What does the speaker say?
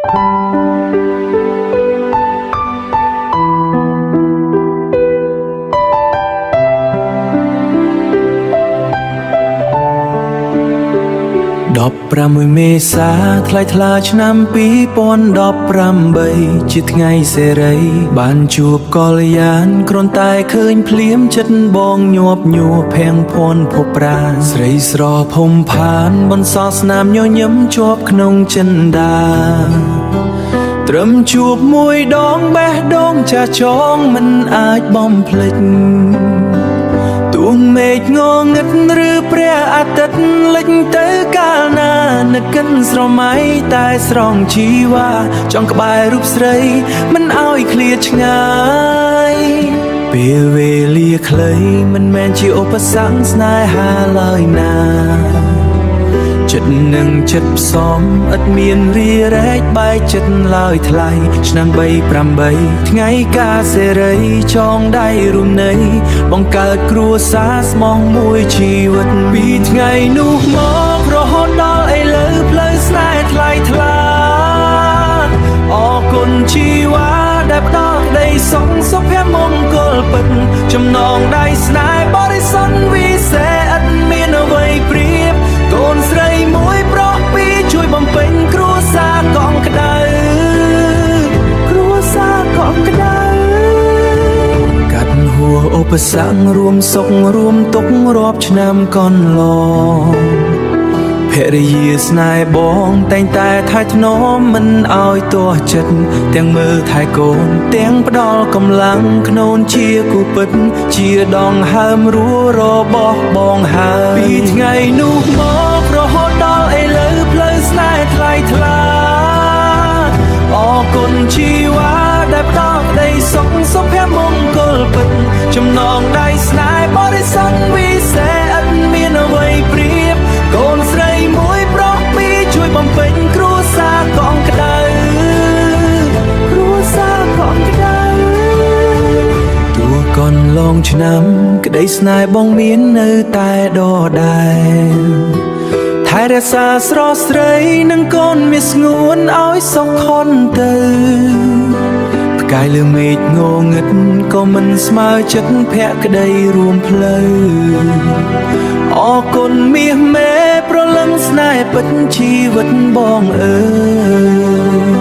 16 เมษาថ្លៃថ្លាឆ្នាំ2018ជាថ្ងៃសេរីបានជួបកល្យានគ្រាន់តែឃើញភ្លាមចិត្តបងញាប់ញួរភាំងភ័ណ្ឌភពប្រាណស្រីស្រភុំផានបន្សល់ស្នាមញញឹមជាប់ក្នុងចិន្តាត្រឹមជួបមួយដងបេះដូងចាស់ចងមិនអាចបំភ្លេចទួងមេឃងងឹតឬព្រះអាទិត្យលិចទៅកាលណានឹកកិនស្រមៃតែស្រង់ជីវ៉ាចង់ក្បែររូបស្រីមិនឲ្យឃ្លាតឆ្ងាយពេលវេលាខ្លីមិនមែនជាឧបសគ្គស្នេហាឡើយណាចិត្តនឹងចិត្តផ្សំឥតមានរារែកបែកចិត្តឡើយថ្លៃឆ្នាំ38ថ្ងៃកាសេរីចងដៃរួមន័យបង្កើតគ្រួសារស្មោះមួយជីវិតពីថ្ងៃនោះមករហូតដល់ឥឡូវផ្លូវស្នេហ៍ថ្លៃថ្លាអរគុណជីវ៉ាដែលផ្ដល់ក្តីសុខសុភមង្គលពិតចំណងដៃស្នេហ៍បរិសុទ្ធវិសេសឥតមានអ្វីប្រៀបកូនស្រីមួយប្រុសពីរជួយបំពេញគ្រួសារកងក្ដៅគ្រួសារកងក្ដៅកាត់ហួរឧបសគ្គរួមសុខរួមទុក្ខរាប់ឆ្នាំកន្លងភរិយាស្នេហ៍បងតែងតែថែថ្នមមិនឲ្យទាស់ចិត្តទាំងមើលថែកូនទាំងផ្ដល់កម្លាំងខ្លួនជាគូពិតជាដងហើមរួរបស់បងហើយពីថ្ងៃនោះមករហូតដល់ឥឡូវផ្លូវស្នេហ៍ថ្លៃថ្លាអរគុណជីវ៉ាដែលផ្ដល់ក្តីសុខសុភមង្គលពិតចំណងដៃស្នេហ៍បរិសុទ្ធវិសេសឥតមានអ្វីប្រៀបកូនស្រីមួយប្រុសពីរជួយបំពេញគ្រួសារកងក្ដៅគ្រួសារកងក្ដៅទោះកន្លងឆ្នាំក្តីស្នេហ៍បងមាននៅតែដដែលថែរក្សាស្រស់ស្រីនឹងកូនមានស្ងួនឲ្យសុខខន់ទៅផ្កាយលើមេឃងងឹតក៏មិនស្មើចិត្តភក្តីរួមផ្លូវអរគុណមាសមេព្រលឹងស្នេហ៍ពិតជីវិតបងអើយ